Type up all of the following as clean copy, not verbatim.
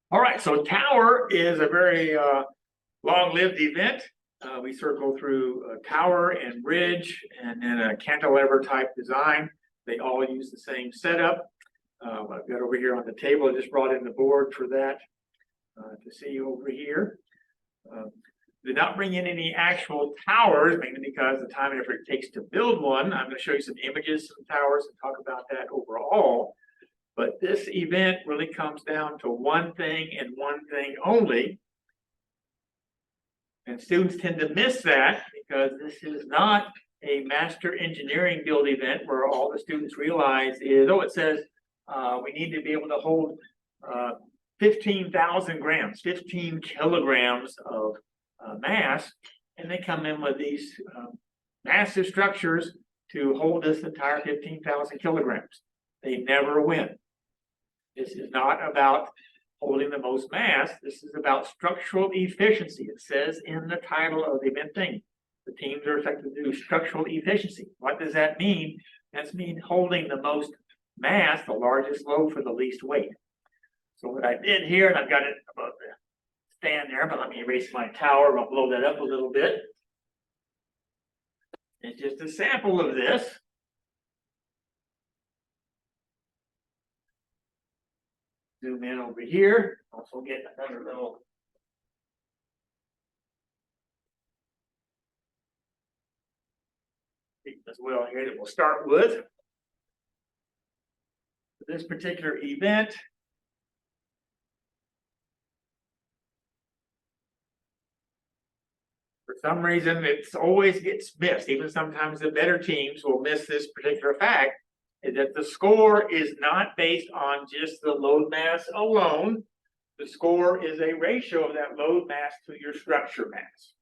All right, so tower is a very long-lived event. We circle through a tower and bridge and then a cantilever type design. They all use the same setup. I've got over here on the table, I just brought in the board for that to see over here. Did not bring in any actual towers, mainly because the time and effort it takes to build one. I'm going to show you some images of towers and talk about that overall. But this event really comes down to one thing and one thing only. And students tend to miss that because this is not a master engineering build event where all the students realize is, oh, it says we need to be able to hold 15,000 grams, 15 kilograms of mass. And they come in with these massive structures to hold this entire 15,000 kilograms. They never win. This is not about holding the most mass. This is about structural efficiency. It says in the title of the event thing, the teams are expected to do structural efficiency. What does that mean? That means holding the most mass, the largest load for the least weight. So what I did here, and I've got it above the stand there, but let me erase my tower. I'll blow that up a little bit. It's just a sample of this. Zoom in over here. Also get another little as well here that we'll start with. For this particular event, for some reason, it always gets missed. Even sometimes the better teams will miss this particular fact. Is that the score is not based on just the load mass alone. The score is a ratio of that load mass to your structure mass.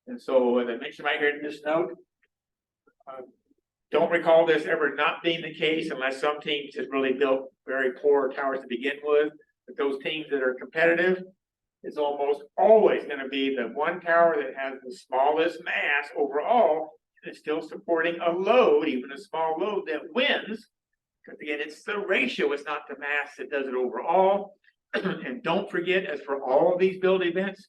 And so, as I mentioned right here in this note, don't recall this ever not being the case unless some teams have really built very poor towers to begin with. But those teams that are competitive, it's almost always going to be the one tower that has the smallest mass overall. It's still supporting a load, even a small load, that wins. Because again, it's the ratio, it's not the mass that does it overall. And don't forget, as for all of these build events,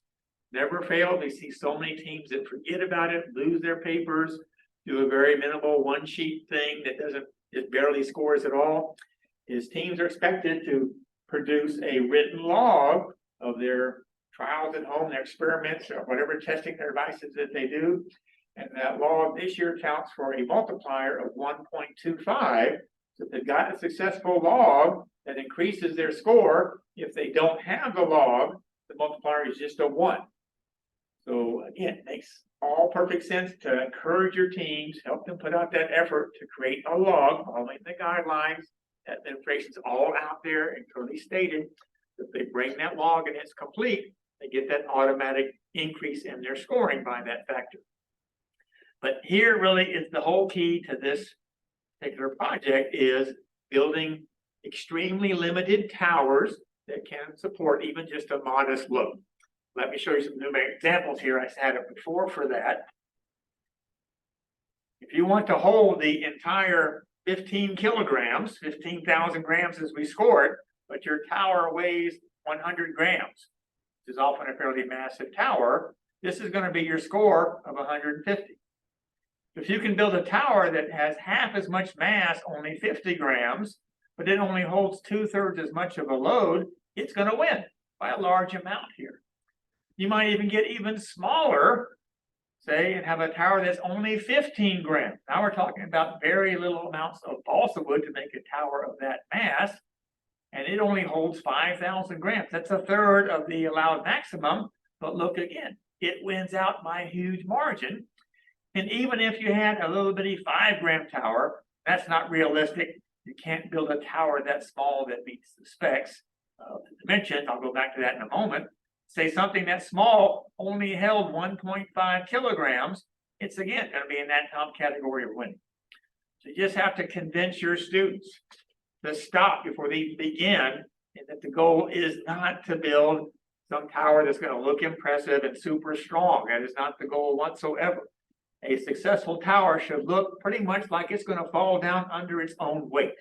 never fail. We see so many teams that forget about it, lose their papers, do a very minimal one sheet thing that it barely scores at all. Is teams are expected to produce a written log of their trials at home, their experiments, or whatever testing their devices that they do. And that log this year counts for a multiplier of 1.25. So if they've got a successful log that increases their score, if they don't have the log, the multiplier is just a 1. So again, it makes all perfect sense to encourage your teams, help them put out that effort to create a log, following the guidelines. That information's all out there and clearly stated. If they bring that log and it's complete, they get that automatic increase in their scoring by that factor. But here really is the whole key to this particular project is building extremely limited towers that can support even just a modest load. Let me show you some numeric examples here. I had it before for that. If you want to hold the entire 15 kilograms, 15,000 grams as we scored, but your tower weighs 100 grams, which is often a fairly massive tower, this is going to be your score of 150. If you can build a tower that has half as much mass, only 50 grams, but it only holds 2/3 as much of a load, it's going to win by a large amount here. You might even get even smaller, say, and have a tower that's only 15 grams. Now we're talking about very little amounts of balsa wood to make a tower of that mass, and it only holds 5,000 grams. That's 1/3 of the allowed maximum, but look again, it wins out by a huge margin. And even if you had a little bitty 5-gram tower, that's not realistic. You can't build a tower that small that meets the specs of the dimensions. I'll go back to that in a moment. Say something that small only held 1.5 kilograms. It's again going to be in that top category of winning. So you just have to convince your students to stop before they begin, and that the goal is not to build some tower that's going to look impressive and super strong. That is not the goal whatsoever. A successful tower should look pretty much like it's going to fall down under its own weight.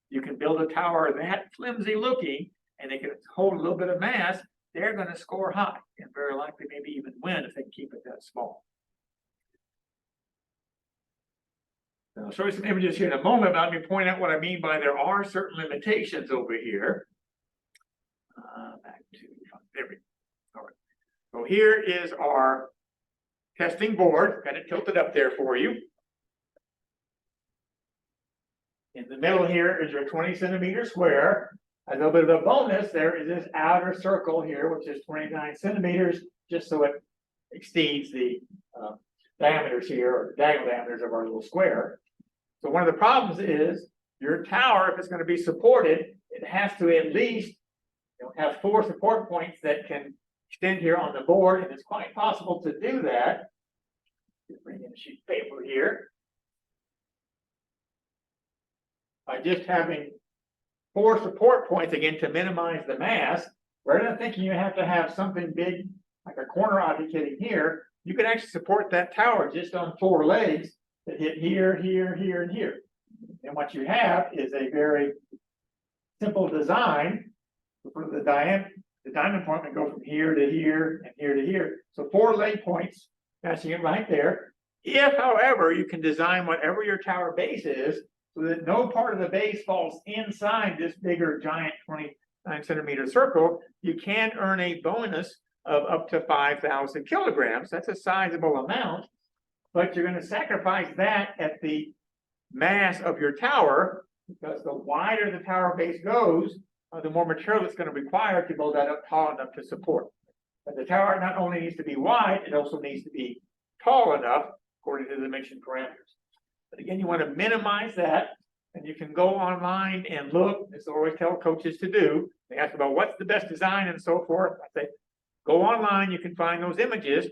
You can build a tower that flimsy looking and they can hold a little bit of mass, they're going to score high and very likely maybe even win if they can keep it that small. I'll show you some images here in a moment, but let me point out what I mean by there are certain limitations over here. Back to, there we go. All right. So here is our testing board. Got it tilted up there for you. In the middle here is your 20 centimeter square. A little bit of a bonus, there is this outer circle here, which is 29 centimeters, just so it exceeds the diameters here, or diagonal diameters of our little square. So one of the problems is your tower, if it's going to be supported, it has to at least have 4 support points that can extend here on the board, and it's quite possible to do that. Bring in a sheet of paper here. By just having 4 support points, again, to minimize the mass, rather than thinking you have to have something big, like a corner object hitting here, you can actually support that tower just on 4 legs that hit here, here, here, and here. And what you have is a very simple design for the diamond point would go from here to here and here to here. So 4 leg points, matching it right there. If, however, you can design whatever your tower base is so that no part of the base falls inside this bigger giant 29 centimeter circle, you can earn a bonus of up to 5,000 kilograms. That's a sizable amount, but you're going to sacrifice that at the mass of your tower, because the wider the tower base goes, the more material it's going to require to build that up tall enough to support. But the tower not only needs to be wide, it also needs to be tall enough according to the dimension parameters. But again, you want to minimize that, and you can go online and look. This is what I always tell coaches to do. They ask about what's the best design and so forth. I say, go online, you can find those images.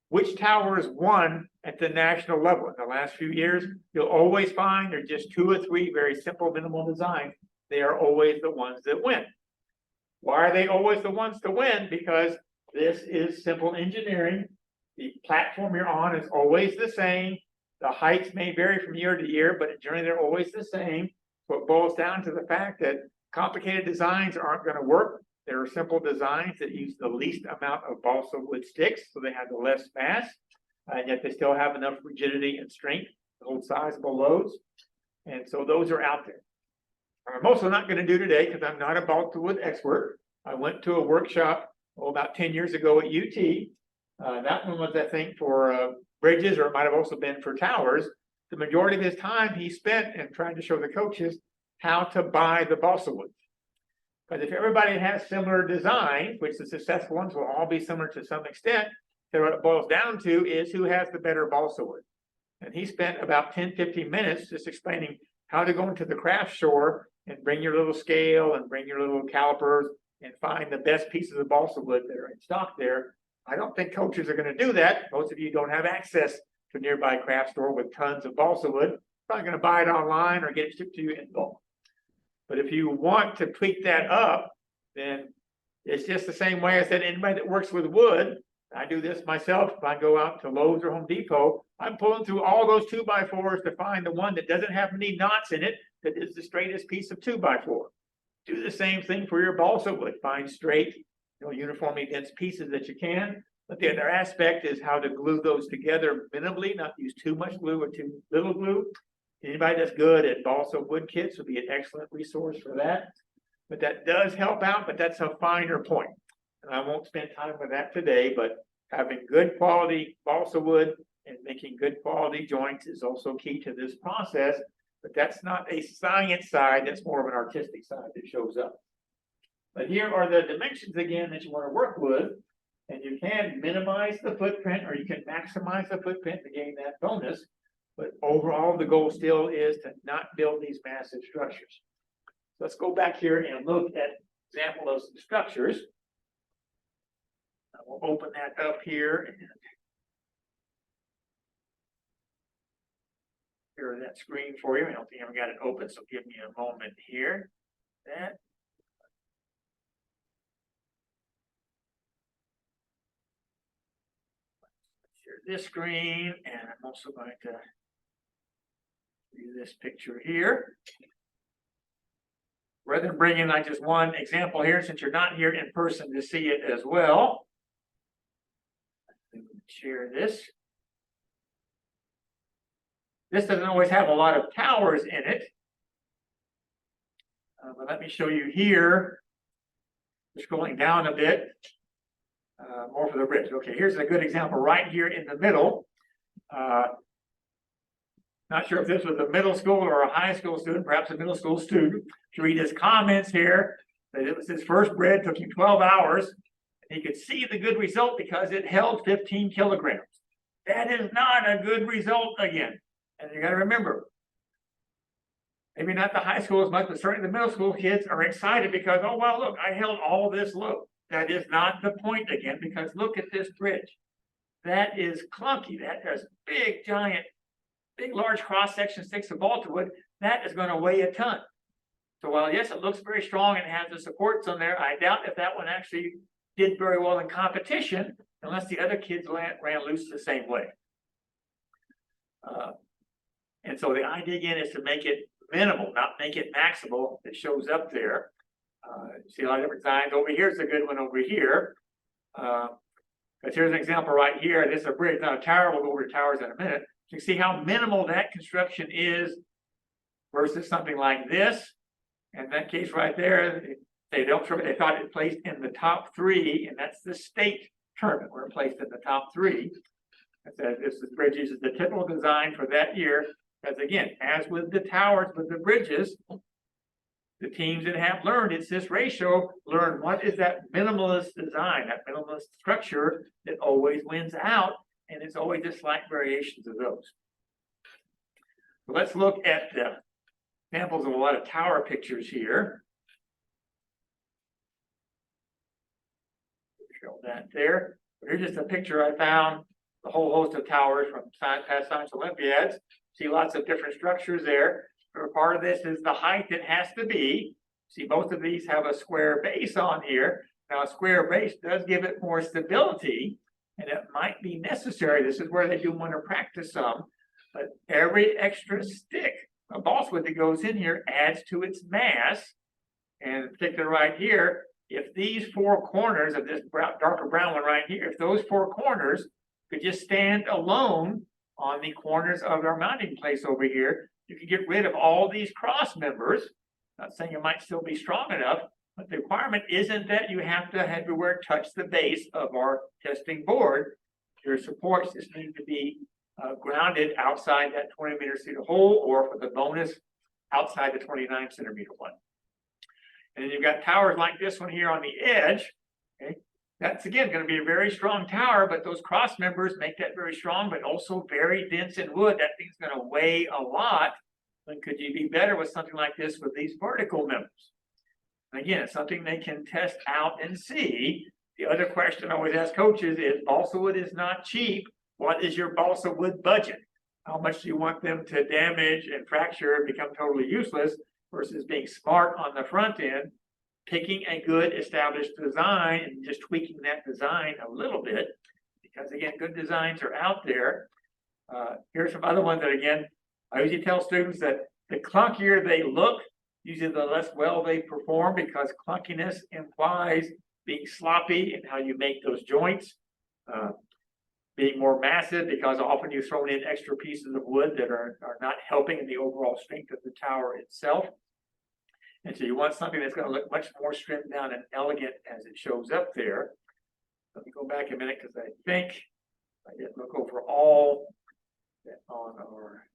Which towers won at the national level in the last few years? You'll always find there's just 2 or 3 very simple minimal designs. They are always the ones that win. Why are they always the ones to win? Because this is simple engineering. The platform you're on is always the same. The heights may vary from year to year, but generally they're always the same. So it boils down to the fact that complicated designs aren't going to work. There are simple designs that use the least amount of balsa wood sticks, so they have the less mass, and yet they still have enough rigidity and strength to hold sizable loads. And so those are out there. I'm also not going to do today, because I'm not a balsa wood expert. I went to a workshop about 10 years ago at UT. That one was, I think, for bridges, or it might have also been for towers. The majority of his time he spent in trying to show the coaches how to buy the balsa wood. Because if everybody has similar designs, which the successful ones will all be similar to some extent, then what it boils down to is who has the better balsa wood. And he spent about 10-15 minutes just explaining how to go into the craft store and bring your little scale and bring your little calipers and find the best pieces of balsa wood that are in stock there. I don't think coaches are going to do that. Most of you don't have access to a nearby craft store with tons of balsa wood. You're probably going to buy it online or get it shipped to you in bulk. But if you want to tweak that up, then it's just the same way I said, anybody that works with wood, I do this myself. If I go out to Lowe's or Home Depot, I'm pulling through all those 2x4s to find the one that doesn't have any knots in it, that is the straightest piece of 2x4. Do the same thing for your balsa wood. Find straight, uniformly dense pieces that you can. But the other aspect is how to glue those together minimally, not use too much glue or too little glue. Anybody that's good at balsa wood kits would be an excellent resource for that. But that does help out, but that's a finer point. And I won't spend time with that today, but having good quality balsa wood and making good quality joints is also key to this process. But that's not a science side, that's more of an artistic side that shows up. But here are the dimensions again that you want to work with. And you can minimize the footprint or you can maximize the footprint to gain that bonus. But overall, the goal still is to not build these massive structures. So let's go back here and look at an example of some structures. We'll open that up here and share that screen for you. I don't think I've got it open, so give me a moment here. That. Share this screen, and I'm also going to do this picture here. rather than bring in like just one example here, since you're not here in person to see it as well, share this. This doesn't always have a lot of towers in it. But let me show you here. Just scrolling down a bit. More for the bridge. Okay, here's a good example right here in the middle. Not sure if this was a middle school or a high school student, perhaps a middle school student. To read his comments here, that it was his first bridge, took him 12 hours. And he could see the good result because it held 15 kilograms. That is not a good result again. And you got to remember, maybe not the high school as much, but certainly the middle school kids are excited because, oh, well, look, I held all this load. That is not the point again, because look at this bridge. That is clunky. That has big, giant, big, large cross-section sticks of balsa-wood. That is going to weigh a ton. So while, yes, it looks very strong and has the supports on there, I doubt if that one actually did very well in competition unless the other kids ran loose the same way. And so the idea again is to make it minimal, not make it maximal. It shows up there. You see a lot of different designs. Over here's a good one over here. But here's an example right here. This is a bridge, not a tower. We'll go over to towers in a minute. You can see how minimal that construction is versus something like this. In that case right there, they thought it placed in the top 3, and that's the state tournament where it placed in the top 3. It says this bridge uses the typical design for that year. Because again, as with the towers, with the bridges, the teams that have learned it's this ratio learn what is that minimalist design, that minimalist structure that always wins out, and it's always just slight variations of those. So let's look at the examples of a lot of tower pictures here. Show that there. Here's just a picture I found, a whole host of towers from past science Olympiads. See lots of different structures there. Part of this is the height it has to be. See, both of these have a square base on here. Now, a square base does give it more stability, and it might be necessary. This is where they do want to practice some. But every extra stick of balsa wood that goes in here adds to its mass. And in particular right here, if these 4 corners of this darker brown one right here, if those 4 corners could just stand alone on the corners of our mounting place over here, you can get rid of all these cross members. Not saying it might still be strong enough, but the requirement isn't that you have to everywhere touch the base of our testing board. Your supports just need to be grounded outside that 20 centimeter hole, or for the bonus, outside the 29 centimeter one. And then you've got towers like this one here on the edge. Okay, that's again going to be a very strong tower, but those cross members make that very strong, but also very dense in wood. That thing's going to weigh a lot. And could you be better with something like this with these vertical members? And again, it's something they can test out and see. The other question I always ask coaches is, balsa wood is not cheap. What is your balsa wood budget? How much do you want them to damage and fracture and become totally useless, versus being smart on the front end, picking a good established design and just tweaking that design a little bit, because again, good designs are out there. Here's some other ones that again, I usually tell students that the clunkier they look, usually the less well they perform, because clunkiness implies being sloppy in how you make those joints, being more massive, because often you've thrown in extra pieces of wood that are not helping in the overall strength of the tower itself. And so you want something that's going to look much more trimmed down and elegant as it shows up there. Let me go back a minute, because I think I didn't look over all that on our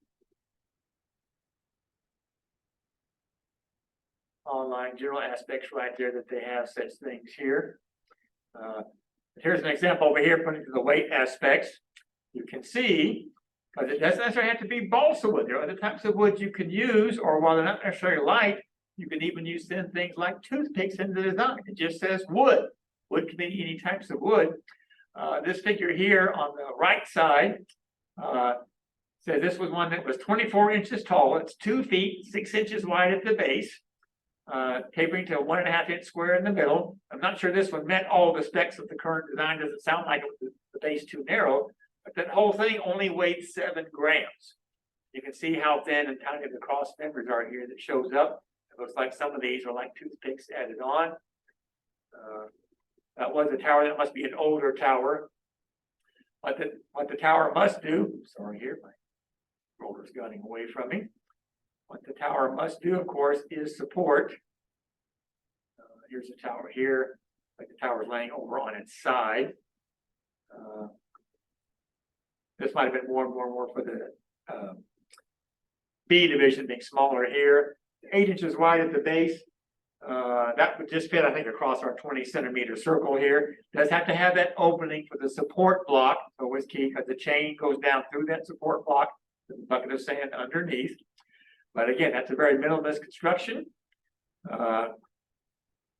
online general aspects right there, that they have such things here. Here's an example over here, putting to the weight aspects. You can see, because it doesn't necessarily have to be balsa wood. There are other types of wood you can use, or while they're not necessarily light, you can even use thin things like toothpicks in the design. It just says wood. Wood can be any types of wood. This figure here on the right side says this was one that was 24 inches tall. It's 2 feet, 6 inches wide at the base, tapering to a 1.5 inch square in the middle. I'm not sure this one met all the specs of the current design. Doesn't sound like it was the base too narrow, but that whole thing only weighed 7 grams. You can see how thin and tiny the cross members are here that shows up. Looks like some of these are like toothpicks added on. That was a tower. That must be an older tower. What the tower must do, sorry here, my roller's gunning away from me. What the tower must do, of course, is support. Here's a tower here, like the tower's laying over on its side. This might have been more for the B division being smaller here. 8 inches wide at the base. That would just fit, I think, across our 20 centimeter circle here. Does have to have that opening for the support block. Always key because the chain goes down through that support block, the bucket of sand underneath. But again, that's a very minimalist construction.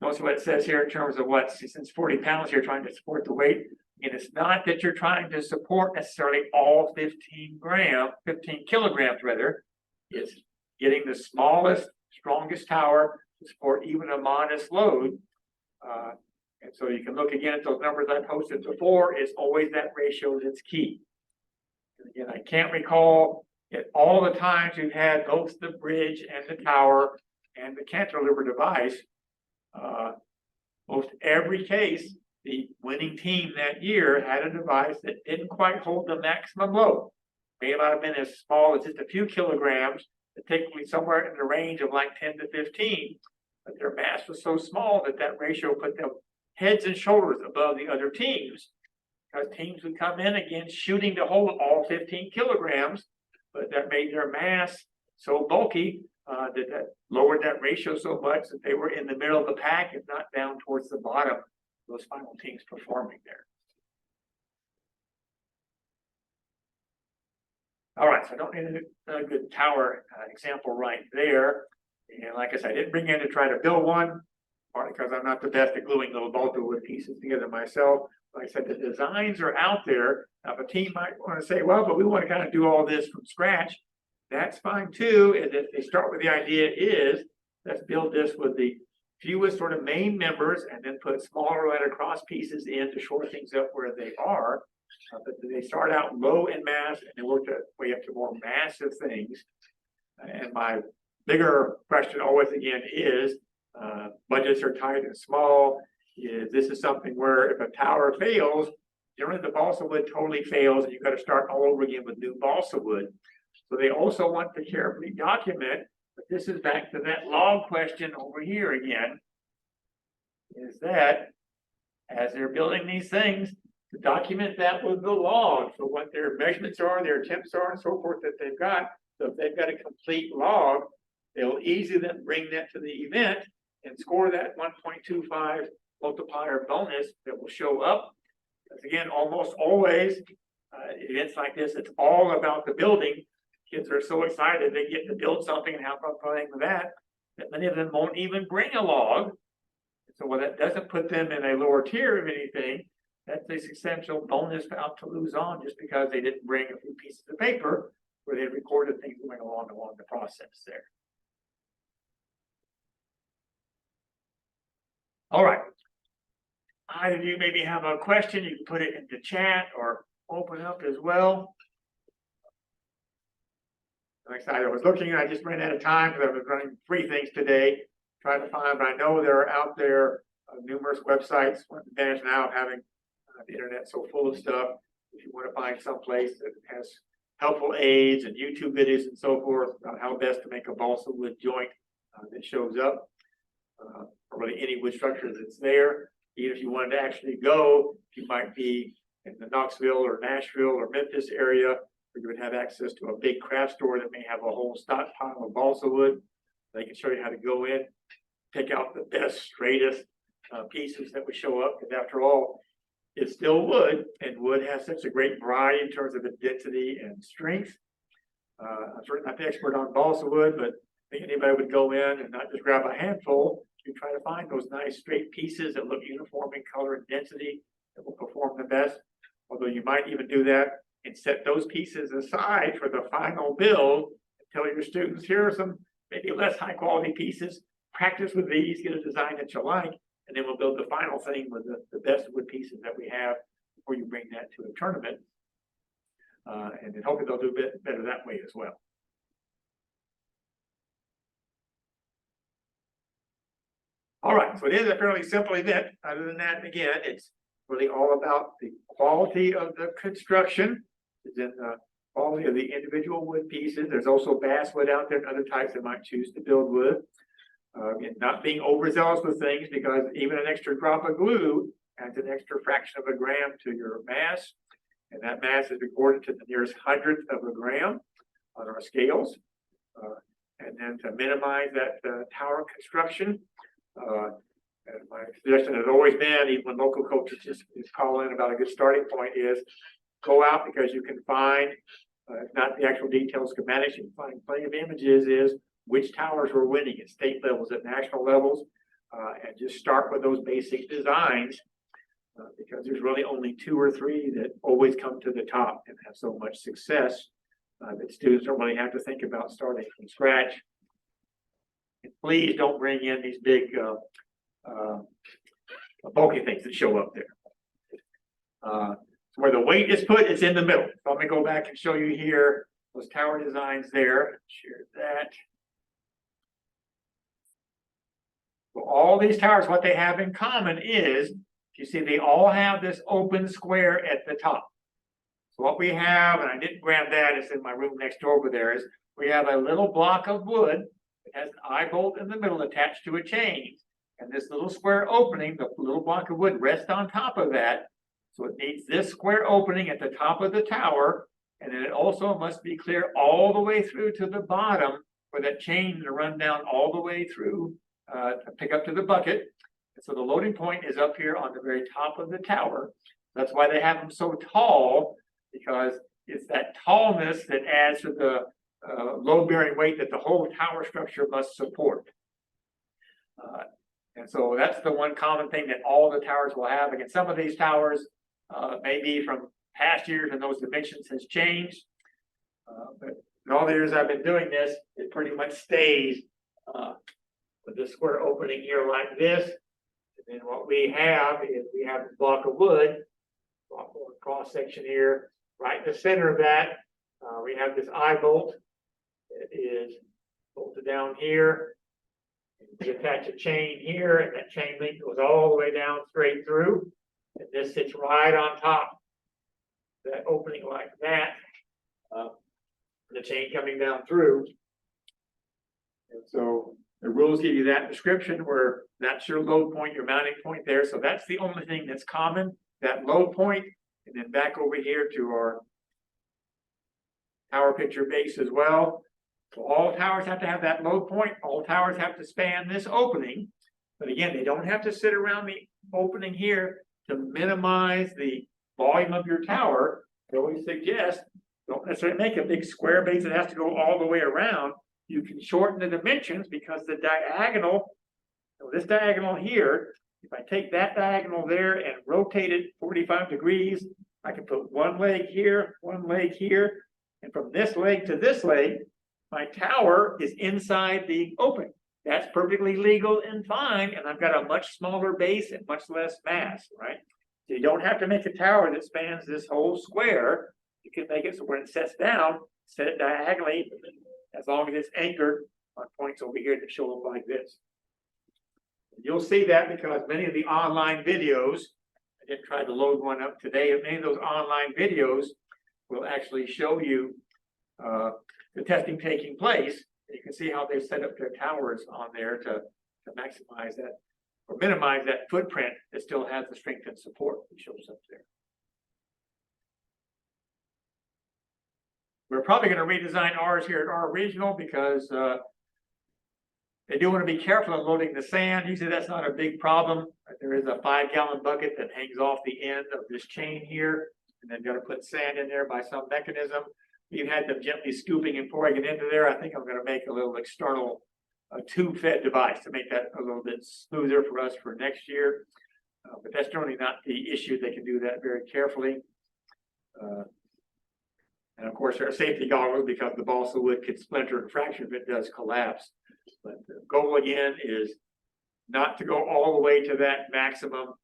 Most of what it says here in terms of what, since 40 pounds, you're trying to support the weight. And it's not that you're trying to support necessarily all 15 kilograms rather. It's getting the smallest, strongest tower to support even a modest load. And so you can look again at those numbers I posted before. It's always that ratio that's key. And again, I can't recall at all the times we've had both the bridge and the tower and the cantilever device. Most every case, the winning team that year had a device that didn't quite hold the maximum load. May not have been as small as just a few kilograms, but typically somewhere in the range of like 10 to 15. But their mass was so small that that ratio put them heads and shoulders above the other teams. Because teams would come in again shooting to hold all 15 kilograms, but that made their mass so bulky that lowered that ratio so much that they were in the middle of the pack and not down towards the bottom. Those final teams performing there. All right, so I don't need a good tower example right there. And like I said, I didn't bring in to try to build one, partly because I'm not the best at gluing little multi-wood pieces together myself. Like I said, the designs are out there. Now, if a team might want to say, well, but we want to kind of do all this from scratch, that's fine too. And if they start with the idea is, let's build this with the fewest sort of main members and then put smaller right across pieces in to shore things up where they are. But they start out low in mass and they work their way up to more massive things. And my bigger question always again is, budgets are tight and small. This is something where if a tower fails, generally the balsa wood totally fails and you've got to start all over again with new balsa wood. So they also want to carefully document, but this is back to that log question over here again, is that as they're building these things, to document that with the log. So what their measurements are, their attempts are, and so forth that they've got. So if they've got a complete log, they'll easily then bring that to the event and score that 1.25 multiplier bonus that will show up. Because again, almost always, events like this, it's all about the building. Kids are so excited they get to build something and have fun playing with that many of them won't even bring a log. So while that doesn't put them in a lower tier of anything, that's a substantial bonus out to lose on just because they didn't bring a few pieces of paper where they recorded things going along the process there. All right. Either of you maybe have a question, you can put it into chat or open up as well. Like I said, I was looking, I just ran out of time because I was running 3 things today, trying to find, but I know there are out there numerous websites. One advantage now of having the internet so full of stuff. If you want to find some place that has helpful aids and YouTube videos and so forth about how best to make a balsa wood joint that shows up, or really any wood structure that's there. Even if you wanted to actually go, you might be in the Knoxville or Nashville or Memphis area, where you would have access to a big craft store that may have a whole stockpile of balsa wood. They can show you how to go in, pick out the best, straightest pieces that would show up. Because after all, it's still wood, and wood has such a great variety in terms of its density and strength. I'm certainly not the expert on balsa wood, but I think anybody would go in and not just grab a handful. You try to find those nice straight pieces that look uniform in color and density that will perform the best. Although you might even do that and set those pieces aside for the final build and tell your students, here are some maybe less high quality pieces. Practice with these, get a design that you like, and then we'll build the final thing with the best wood pieces that we have before you bring that to a tournament. And then hopefully they'll do a bit better that way as well. All right, so it is a fairly simple event. Other than that, again, it's really all about the quality of the construction. It's in the quality of the individual wood pieces. There's also basswood out there and other types that might choose to build with. And not being overzealous with things, because even an extra drop of glue adds an extra fraction of a gram to your mass. And that mass is recorded to the nearest hundredth of a gram on our scales. And then to minimize that tower construction, and my suggestion has always been, even when local coaches just call in about a good starting point, is go out, because you can find, if not the actual detailed schematics, you can find plenty of images, is which towers were winning at state levels, at national levels, and just start with those basic designs, because there's really only 2 or 3 that always come to the top and have so much success that students don't really have to think about starting from scratch. And please don't bring in these big bulky things that show up there. Where the weight is put, it's in the middle. So let me go back and show you here those tower designs there. Share that. So all these towers, what they have in common is, you see, they all have this open square at the top. So what we have, and I didn't grab that, it's in my room next door over there, is we have a little block of wood that has an eye bolt in the middle attached to a chain. And this little square opening, the little block of wood rests on top of that. So it needs this square opening at the top of the tower. And then it also must be clear all the way through to the bottom for that chain to run down all the way through to pick up to the bucket. And so the loading point is up here on the very top of the tower. That's why they have them so tall, because it's that tallness that adds to the load-bearing weight that the whole tower structure must support. And so that's the one common thing that all the towers will have. Again, some of these towers maybe from past years and those dimensions has changed. But in all the years I've been doing this, it pretty much stays with the square opening here like this. And then what we have is we have a block of wood, cross section here, right in the center of that. We have this eye bolt that is bolted down here. We attach a chain here, and that chain link goes all the way down straight through. And this sits right on top. That opening like that. The chain coming down through. And so the rules give you that description where that's your load point, your mounting point there. So that's the only thing that's common, that load point. And then back over here to our tower picture base as well. So all towers have to have that load point. All towers have to span this opening. But again, they don't have to sit around the opening here to minimize the volume of your tower. I always suggest, don't necessarily make a big square base that has to go all the way around. You can shorten the dimensions, because the diagonal, so this diagonal here, if I take that diagonal there and rotate it 45 degrees, I can put one leg here, and from this leg to this leg, my tower is inside the opening. That's perfectly legal and fine, and I've got a much smaller base and much less mass, right? So you don't have to make a tower that spans this whole square. You can make it so when it sets down, set it diagonally, as long as it's anchored on points over here that show up like this. You'll see that because many of the online videos, I didn't try to load one up today, many of those online videos will actually show you the testing taking place. You can see how they've set up their towers on there to maximize that or minimize that footprint that still has the strength and support that shows up there. We're probably going to redesign ours here at our regional, because they do want to be careful of loading the sand. Usually that's not a big problem. There is a 5-gallon bucket that hangs off the end of this chain here, and then got to put sand in there by some mechanism. We've had them gently scooping and pouring it into there. I think I'm going to make a little external tube-fed device to make that a little bit smoother for us for next year. But that's generally not the issue. They can do that very carefully. And of course, there are safety goggles, because the balsa wood could splinter and fracture if it does collapse. But the goal again is not to go all the way to that maximum.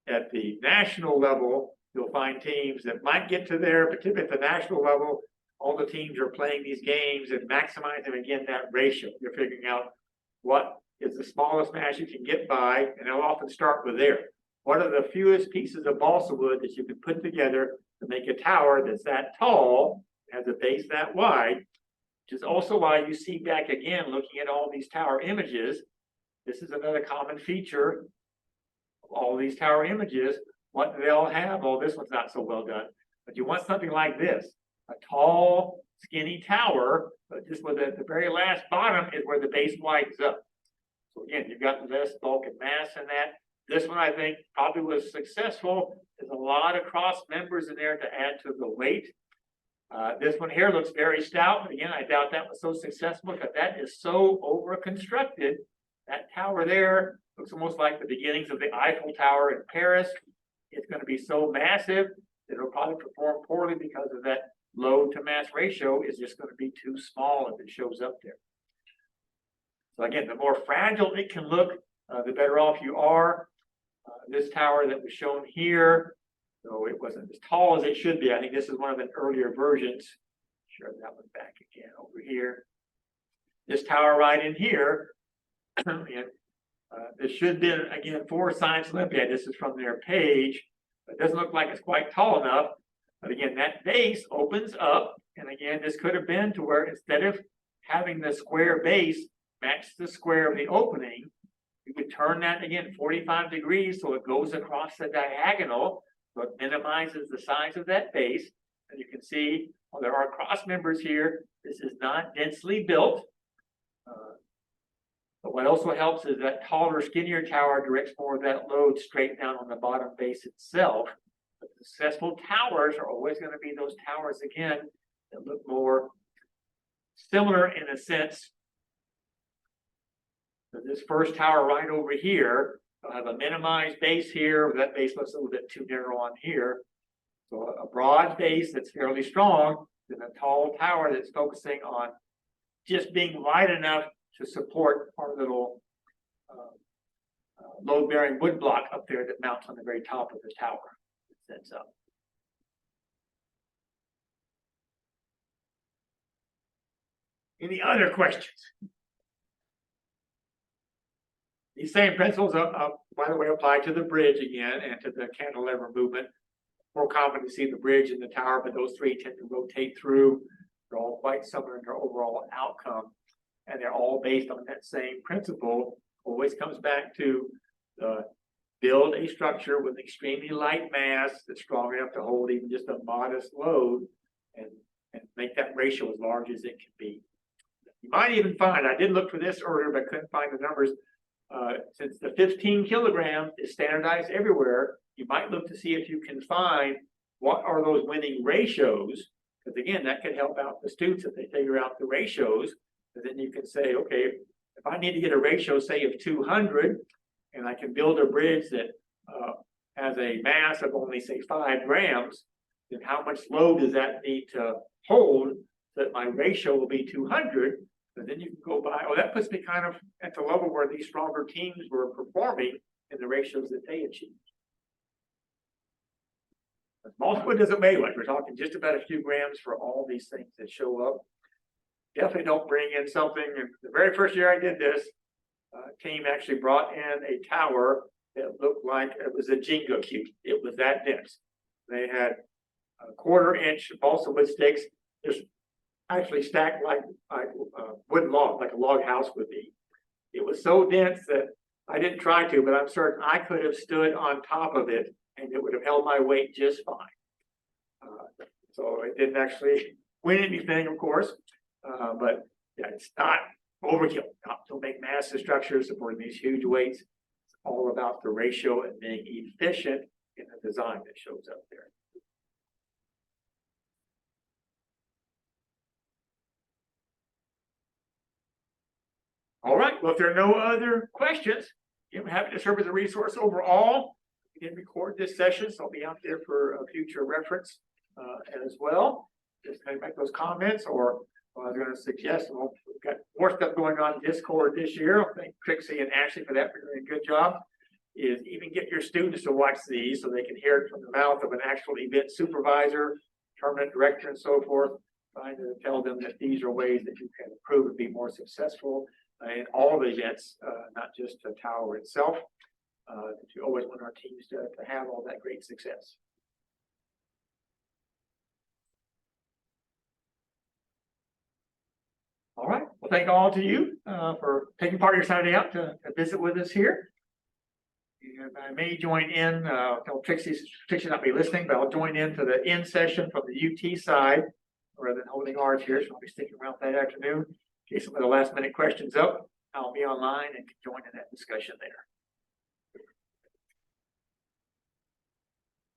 At the national level, you'll find teams that might get to there, but at the national level, all the teams are playing these games and maximizing again that ratio. You're figuring out what is the smallest mast you can get by, and I'll often start with there. What are the fewest pieces of balsa wood that you can put together to make a tower that's that tall, has a base that wide, which is also why you see back again, looking at all these tower images, this is another common feature of all these tower images. What do they all have? Oh, this one's not so well done. But you want something like this, a tall, skinny tower, but just with the very last bottom is where the base widens up. So again, you've got less bulk and mass in that. This one, I think, probably was successful. There's a lot of cross members in there to add to the weight. This one here looks very stout, but again, I doubt that was so successful because that is so over-constructed. That tower there looks almost like the beginnings of the Eiffel Tower in Paris. It's going to be so massive that it'll probably perform poorly because of that load to mass ratio is just going to be too small if it shows up there. So again, the more fragile it can look, the better off you are. This tower that was shown here, so it wasn't as tall as it should be. I think this is one of the earlier versions. Share that one back again over here. This tower right in here, and this should be, again, for Science Olympiad. This is from their page. It doesn't look like it's quite tall enough. But again, that base opens up. And again, this could have been to where instead of having the square base match the square of the opening, you could turn that again 45 degrees so it goes across the diagonal. So it minimizes the size of that base. And you can see, well, there are cross members here. This is not densely built. But what also helps is that taller, skinnier tower directs more of that load straight down on the bottom base itself. But successful towers are always going to be those towers, again, that look more similar in a sense. So this first tower right over here, I'll have a minimized base here. That base looks a little bit too narrow on here. So a broad base that's fairly strong, then a tall tower that's focusing on just being wide enough to support our little load-bearing wood block up there that mounts on the very top of the tower. It sets up. Any other questions? These same principles, by the way, apply to the bridge again and to the cantilever movement. More common to see the bridge and the tower, but those three tend to rotate through. They're all quite similar in their overall outcome. And they're all based on that same principle. Always comes back to build a structure with extremely light mass that's strong enough to hold even just a modest load and make that ratio as large as it can be. You might even find, I did look for this earlier, but couldn't find the numbers. Since the 15 kilograms is standardized everywhere, you might look to see if you can find what are those winning ratios. Because again, that could help out the students if they figure out the ratios. And then you can say, okay, if I need to get a ratio, say, of 200, and I can build a bridge that has a mass of only, say, 5 grams, then how much load does that need to hold so that my ratio will be 200? And then you can go by, oh, that puts me kind of at the level where these stronger teams were performing in the ratios that they achieved. But multiple doesn't weigh much. We're talking just about a few grams for all these things that show up. Definitely don't bring in something. And the very first year I did this, team actually brought in a tower that looked like it was a Jenga cube. It was that dense. They had a 1/4-inch balsa wood sticks, just actually stacked like wooden log, like a log house would be. It was so dense that I didn't try to, but I'm certain I could have stood on top of it and it would have held my weight just fine. So it didn't actually win anything, of course. But yeah, it's not overkill. Don't make massive structures supporting these huge weights. It's all about the ratio and being efficient in the design that shows up there. All right. Well, if there are no other questions, I'm happy to serve as a resource overall. We did record this session, so I'll be out there for a future reference as well. Just kind of make those comments, or I was going to suggest, well, we've got more stuff going on in Discord this year. I thank Trixie and Ashley for that. They're doing a good job. Is even get your students to watch these so they can hear it from the mouth of an actual event supervisor, tournament director, and so forth. Trying to tell them that these are ways that you can improve and be more successful in all the events just the tower itself. That you always want our teams to have all that great success. All right, well, thank all to you for taking part of your Saturday out to visit with us here. And I may join in, Trixie's not be listening, but I'll join in to the end session from the UT side rather than holding ours here. So I'll be sticking around that afternoon. In case some of the last minute questions up, I'll be online and can join in that discussion there.